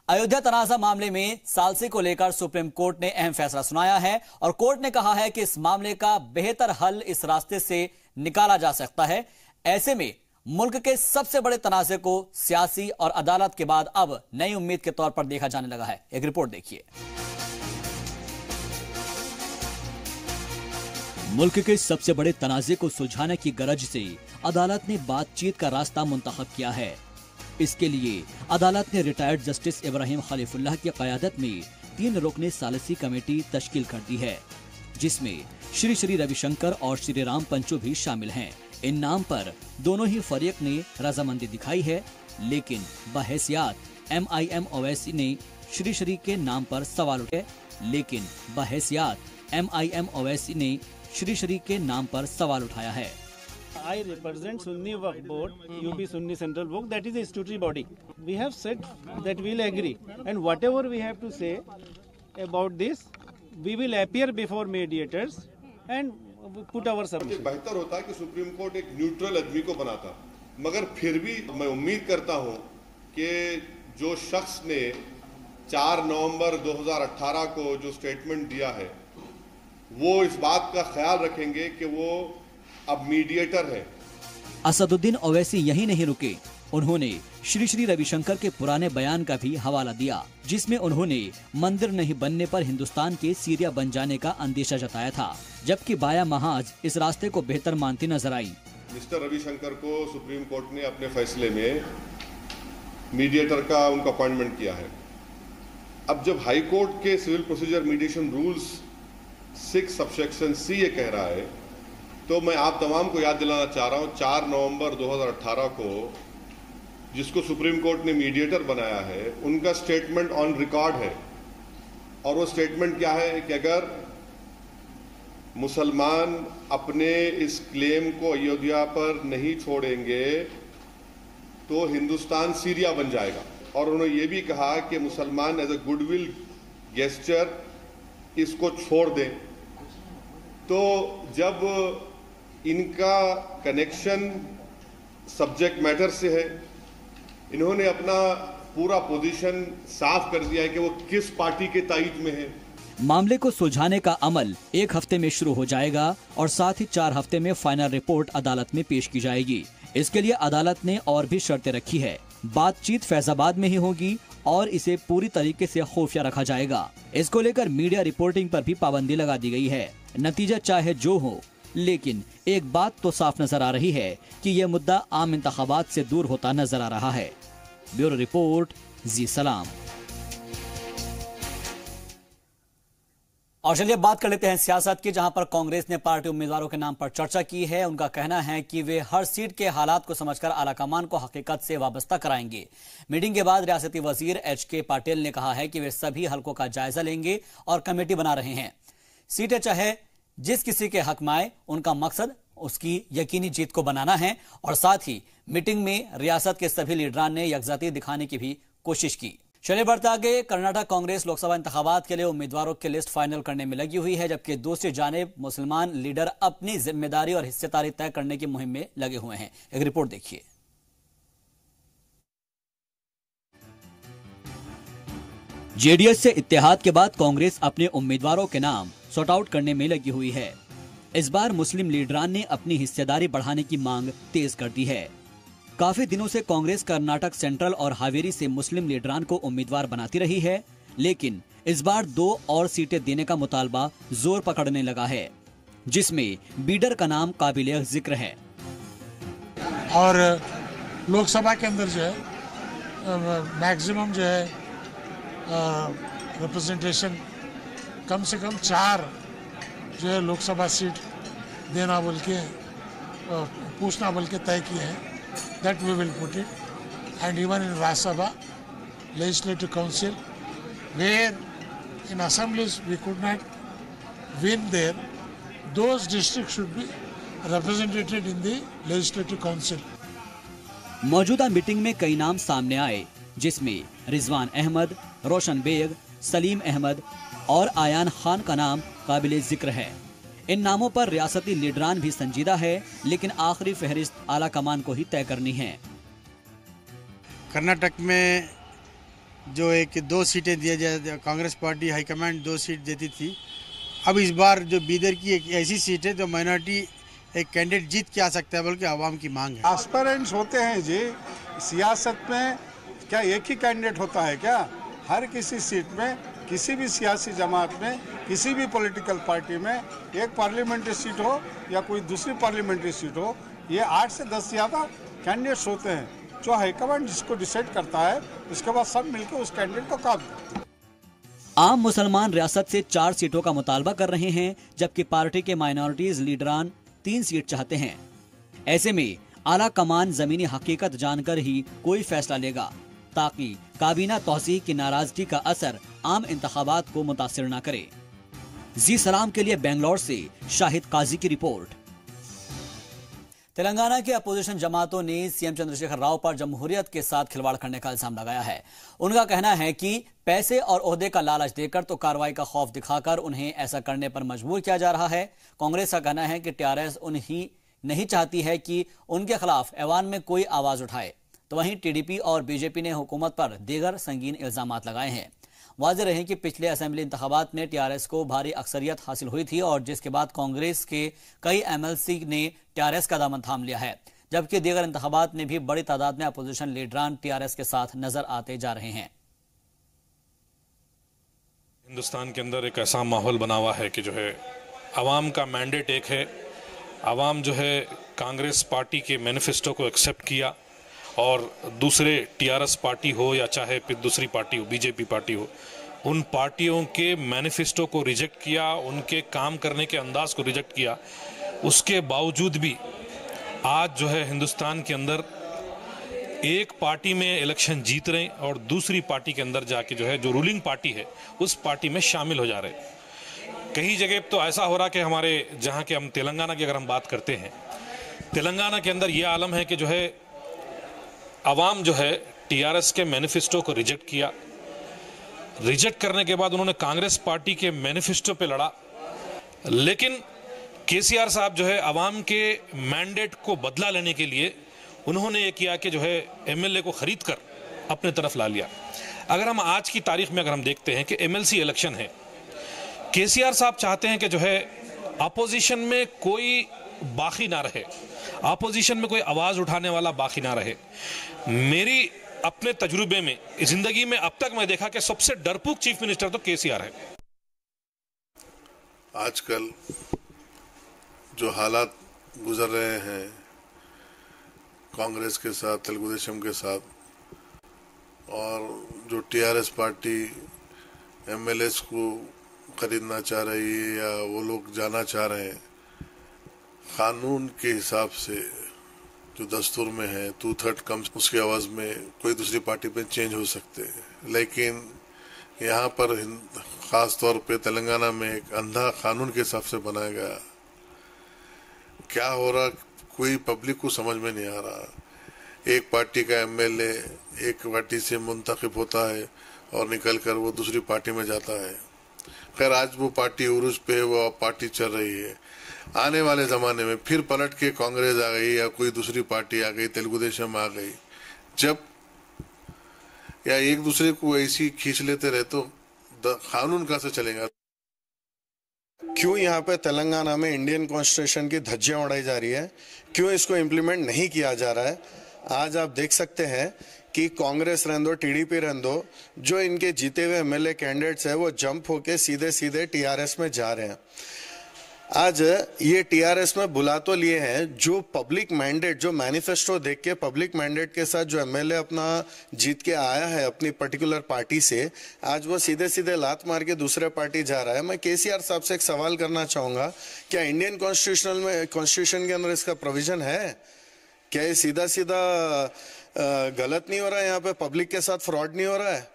अयोध्या तनाजा मामले में सालसी को लेकर सुप्रीम कोर्ट ने अहम फैसला सुनाया है और कोर्ट ने कहा है कि इस मामले का बेहतर हल इस रास्ते से निकाला जा सकता है। ऐसे में मुल्क के सबसे बड़े तनाजे को सियासी और अदालत के बाद अब नई उम्मीद के तौर पर देखा जाने लगा है। एक रिपोर्ट देखिए। मुल्क के सबसे बड़े तनाजे को सुलझाने की गरज से अदालत ने बातचीत का रास्ता मुंतखब किया है। इसके लिए अदालत ने रिटायर्ड जस्टिस इब्राहिम खलीफुल्लाह की क़यादत में 3 रुकनी सालिसी कमेटी तश्कील कर दी है, जिसमें श्री रविशंकर और श्री राम पंचू भी शामिल हैं। इन नाम पर दोनों ही फरीक ने रजामंदी दिखाई है, लेकिन बहैसियत MIM ओवैसी ने श्री के नाम पर सवाल उठाए। MIM ओवैसी ने श्री के नाम पर सवाल उठाया है। I represent Sunni Waqf Board, UP Sunni Central Waqf, that is a statutory body. We have said that we will agree, and whatever we have to say about this, we will appear before mediators and put our submission. बेहतर होता है कि supreme court एक neutral आदमी को बनाता, मगर फिर भी मैं उम्मीद करता हूं कि जो शख्स ने 4 नवंबर 2018 को जो स्टेटमेंट दिया है, वो इस बात का ख्याल रखेंगे कि वो अब मीडिएटर है। असदुद्दीन ओवैसी यही नहीं रुके, उन्होंने श्री रविशंकर के पुराने बयान का भी हवाला दिया, जिसमें उन्होंने मंदिर नहीं बनने पर हिंदुस्तान के सीरिया बन जाने का अंदेशा जताया था, जबकि बाया महाज इस रास्ते को बेहतर मानती नजर आई। मिस्टर रविशंकर को सुप्रीम कोर्ट ने अपने फैसले में मीडिएटर का उनका अपॉइंटमेंट किया है। अब जब हाई कोर्ट के civil procedure mediation rules 6 subsection C ये कह रहा है, तो मैं आप तमाम को याद दिलाना चाह रहा हूं 4 नवंबर 2018 को जिसको सुप्रीम कोर्ट ने मीडिएटर बनाया है, उनका स्टेटमेंट ऑन रिकॉर्ड है। और वो स्टेटमेंट क्या है कि अगर मुसलमान अपने इस क्लेम को अयोध्या पर नहीं छोड़ेंगे तो हिंदुस्तान सीरिया बन जाएगा। और उन्होंने ये भी कहा कि मुसलमान एज ए गुडविल गेस्चर इसको छोड़ दें। तो जब इनका कनेक्शन सब्जेक्ट मैटर से है, इन्होंने अपना पूरा पोजीशन साफ कर दिया है कि वो किस पार्टी के तायद में है। मामले को सुलझाने का अमल 1 हफ्ते में शुरू हो जाएगा और साथ ही 4 हफ्ते में फाइनल रिपोर्ट अदालत में पेश की जाएगी। इसके लिए अदालत ने और भी शर्तें रखी है। बातचीत फैजाबाद में ही होगी और इसे पूरी तरीके से खुफिया रखा जाएगा। इसको लेकर मीडिया रिपोर्टिंग पर भी पाबंदी लगा दी गई है। नतीजा चाहे जो हो, लेकिन एक बात तो साफ नजर आ रही है कि यह मुद्दा आम इंतखाबात से दूर होता नजर आ रहा है। ब्यूरो रिपोर्ट, जी सलाम। और चलिए बात कर लेते हैं सियासत की, जहां पर कांग्रेस ने पार्टी उम्मीदवारों के नाम पर चर्चा की है। उनका कहना है कि वे हर सीट के हालात को समझकर आलाकमान को हकीकत से वाबस्ता कराएंगे। मीटिंग के बाद रियासती वजीर HK पाटिल ने कहा है कि वे सभी हलकों का जायजा लेंगे और कमेटी बना रहे हैं। सीटें चाहे जिस किसी के हक में आए, उनका मकसद उसकी यकीनी जीत को बनाना है। और साथ ही मीटिंग में रियासत के सभी लीडरान ने यकजहती दिखाने की भी कोशिश की। चलिए बढ़ते आगे। कर्नाटक कांग्रेस लोकसभा इंतखाबात के लिए उम्मीदवारों की लिस्ट फाइनल करने में लगी हुई है, जबकि दूसरी जानिब मुसलमान लीडर अपनी जिम्मेदारी और हिस्सेदारी तय करने की मुहिम में लगे हुए हैं। एक रिपोर्ट देखिए। JDS से इत्तेहाद के बाद कांग्रेस अपने उम्मीदवारों के नाम सॉर्ट आउट करने में लगी हुई है। इस बार मुस्लिम लीडरान ने अपनी हिस्सेदारी बढ़ाने की मांग तेज कर दी है। काफी दिनों से कांग्रेस कर्नाटक सेंट्रल और हावेरी से मुस्लिम लीडरान को उम्मीदवार बनाती रही है, लेकिन इस बार 2 और सीटें देने का मुतालबा जोर पकड़ने लगा है, जिसमें बीडर का नाम काबिले जिक्र है। और लोकसभा के अंदर जो है मैक्सिमम जो है रिप्रेजेंटेशन कम से कम 4 जो है लोकसभा सीट देना बोल के पूछना बोल के तय किए हैं। That we will put it and even in Rajya Sabha legislative council where in assemblies we could not win there, those districts should be represented in the legislative council. मौजूदा मीटिंग में कई नाम सामने आए, जिसमें रिजवान अहमद, रोशन बेग, सलीम अहमद और आयान खान का नाम काबिले जिक्र है। इन नामों पर रियासती लीडरान भी संजीदा है, लेकिन आखिरी फहरिस्त आला कमान को ही तय करनी है। कर्नाटक में जो एक 2 सीटें दिया जाए, कांग्रेस पार्टी हाईकमांड 2 सीट देती थी। अब इस बार जो बीदर की एक ऐसी सीट है जो माइनॉरिटी एक कैंडिडेट जीत के आ सकता है, बल्कि आवाम की मांग है। एस्पिरेंट्स होते हैं जी, सियासत में क्या एक ही कैंडिडेट होता है क्या? हर किसी सीट में, किसी भी सियासी जमात में, किसी भी पॉलिटिकल पार्टी में एक पार्लियामेंट्री सीट हो या कोई दूसरी पार्लियामेंट्री सीट हो, ये 8 से 10 ज़्यादा कैंडिडेट्स होते हैं। जो हाईकमांड जिसको डिसाइड करता है, उसके बाद सब मिलकर उस कैंडिडेट को काम करते हैं। आम मुसलमान रियासत से 4 सीटों का मुतालबा कर रहे हैं, जबकि पार्टी के माइनॉरिटीज लीडरान 3 सीट चाहते हैं। ऐसे में आला कमान जमीनी हकीकत जानकर ही कोई फैसला लेगा, ताकि काबीना तौसीक की नाराजगी का असर आम इंतखाबात को मुतासिर न करे। जी सलाम के लिए बेंगलोर से शाहिद काजी की रिपोर्ट। तेलंगाना के अपोजिशन जमातों ने सीएम चंद्रशेखर राव पर जमहूरियत के साथ खिलवाड़ करने का इल्जाम लगाया है। उनका कहना है कि पैसे और ओहदे का लालच देकर तो कार्रवाई का खौफ दिखाकर उन्हें ऐसा करने पर मजबूर किया जा रहा है। कांग्रेस का कहना है कि टीआरएस उन्हें नहीं चाहती है कि उनके खिलाफ ऐवान में कोई आवाज उठाए। तो वहीं टीडीपी और बीजेपी ने हुकूमत पर दीगर संगीन इल्जामात लगाए हैं। वाज़ेह रहे कि पिछले असेंबली इंतखाबात में टीआरएस को भारी अक्सरियत हासिल हुई थी और जिसके बाद कांग्रेस के कई एमएलसी ने टीआरएस का दामन थाम लिया है, जबकि दीगर इंतखाबात में भी बड़ी तादाद में अपोजिशन लीडरान टीआरएस के साथ नजर आते जा रहे हैं। हिंदुस्तान के अंदर एक ऐसा माहौल बना हुआ है कि जो है आवाम का मैंडेट एक है, आवाम जो है कांग्रेस पार्टी के मैनिफेस्टो को एक्सेप्ट किया और दूसरे टीआरएस पार्टी हो या चाहे फिर दूसरी पार्टी हो, बीजेपी पार्टी हो, उन पार्टियों के मैनिफेस्टो को रिजेक्ट किया, उनके काम करने के अंदाज को रिजेक्ट किया। उसके बावजूद भी आज जो है हिंदुस्तान के अंदर एक पार्टी में इलेक्शन जीत रहे और दूसरी पार्टी के अंदर जाके जो है जो रूलिंग पार्टी है उस पार्टी में शामिल हो जा रहे। कई जगह तो ऐसा हो रहा कि हमारे जहाँ के हम तेलंगाना की अगर हम बात करते हैं, तेलंगाना के अंदर यह आलम है कि जो है अवाम जो है टीआरएस के मैनिफेस्टो को रिजेक्ट किया। रिजेक्ट करने के बाद उन्होंने कांग्रेस पार्टी के मैनिफेस्टो पे लड़ा, लेकिन केसीआर साहब जो है अवाम के मैंडेट को बदला लेने के लिए उन्होंने ये किया कि जो है एमएलए को खरीद कर अपने तरफ ला लिया। अगर हम आज की तारीख में अगर हम देखते हैं कि एमएलसी इलेक्शन है, केसीआर साहब चाहते हैं कि जो है अपोजिशन में कोई बाकी ना रहे, अपोजिशन में कोई आवाज उठाने वाला बाकी ना रहे। मेरी अपने तजुर्बे में जिंदगी में अब तक मैं देखा कि सबसे डरपोक चीफ मिनिस्टर तो केसीआर है। आजकल जो हालात गुजर रहे हैं कांग्रेस के साथ, तेलुगु देशम के साथ, और जो टीआरएस पार्टी एमएलएस को खरीदना चाह रही है या वो लोग जाना चाह रहे हैं, कानून के हिसाब से जो दस्तूर में है 2/3 कम, उसके आवाज में कोई दूसरी पार्टी पे चेंज हो सकते हैं। लेकिन यहाँ पर खास तौर पे तेलंगाना में एक अंधा कानून के हिसाब से बनाया गया। क्या हो रहा कोई पब्लिक को समझ में नहीं आ रहा। एक पार्टी का एमएलए एक पार्टी से मुंतखब होता है और निकल कर वो दूसरी पार्टी में जाता है। खैर आज वो पार्टी उरूज पे वो पार्टी चल रही है। आने वाले जमाने में फिर पलट के कांग्रेस आ गई या कोई दूसरी पार्टी आ गई, तेलुगु देशम आ गई, जब या एक दूसरे को ऐसी खींच लेते रहे तो कानून कहां से चलेगा। क्यों यहाँ पे तेलंगाना में इंडियन कॉन्स्टिट्यूशन की धज्जियां उड़ाई जा रही है, क्यों इसको इम्प्लीमेंट नहीं किया जा रहा है। आज आप देख सकते हैं कि कांग्रेस रहने दो, टीडीपी रहने दो, जो इनके जीते हुए एमएलए कैंडिडेट्स है वो जंप होके सीधे सीधे टीआरएस में जा रहे हैं। आज ये टीआरएस में बुला तो लिए हैं, जो पब्लिक मैंडेट, जो मैनिफेस्टो देख के पब्लिक मैंडेट के साथ जो एमएलए अपना जीत के आया है अपनी पर्टिकुलर पार्टी से, आज वो सीधे सीधे लात मार के दूसरे पार्टी जा रहा है। मैं केसीआर साहब से एक सवाल करना चाहूंगा, क्या इंडियन कॉन्स्टिट्यूशन के अंदर इसका प्रोविजन है? क्या ये सीधा सीधा गलत नहीं हो रहा है? यहाँ पे पब्लिक के साथ फ्रॉड नहीं हो रहा है?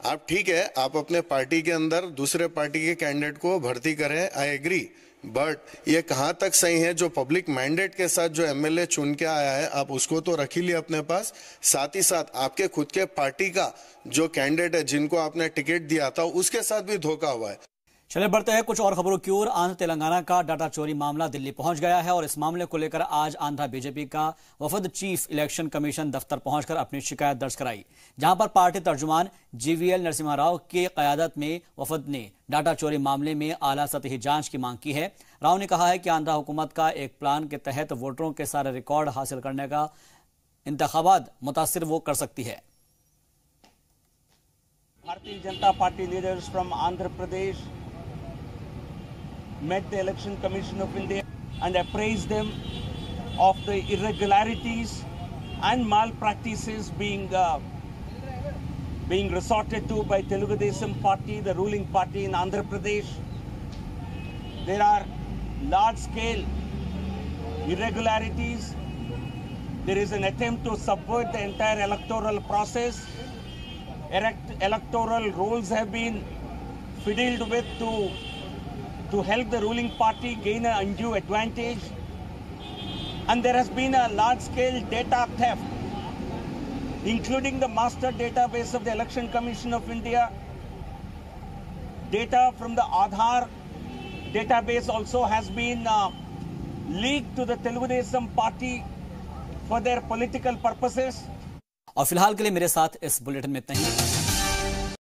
आप ठीक है, आप अपने पार्टी के अंदर दूसरे पार्टी के कैंडिडेट को भर्ती करें, आई एग्री, बट ये कहां तक सही है? जो पब्लिक मैंडेट के साथ जो एमएलए चुन के आया है आप उसको तो रख ही लिए अपने पास, साथ ही साथ आपके खुद के पार्टी का जो कैंडिडेट है जिनको आपने टिकट दिया था उसके साथ भी धोखा हुआ है। चले बढ़ते हैं कुछ और खबरों की ओर। आंध्र तेलंगाना का डाटा चोरी मामला दिल्ली पहुंच गया है और इस मामले को लेकर आज आंध्र बीजेपी का वफद चीफ इलेक्शन कमीशन दफ्तर पहुंचकर अपनी शिकायत दर्ज कराई, जहां पर पार्टी तर्जुमान जीवीएल नरसिम्हा राव की क़यादत में वफद ने डाटा चोरी मामले में आला सतही जांच की मांग की है। राव ने कहा है कि आंध्र हुकूमत का एक प्लान के तहत वोटरों के सारे रिकॉर्ड हासिल करने का इंतखाबात मुतासिर वो कर सकती है। Bharatiya Janata party leaders from Andhra Pradesh met the Election Commission of India and appraised them of the irregularities and malpractices being resorted to by Telugu Desam Party, the ruling party in Andhra Pradesh. There are large-scale irregularities. There is an attempt to subvert the entire electoral process. Electoral rolls have been fiddled with to help the ruling party gain an undue advantage, and there has been a large-scale data theft, including the master database of the Election Commission of India. Data from the Aadhaar database also has been leaked to the Telugu Desam Party for their political purposes. और फिलहाल के लिए मेरे साथ इस bulletin में इतना ही।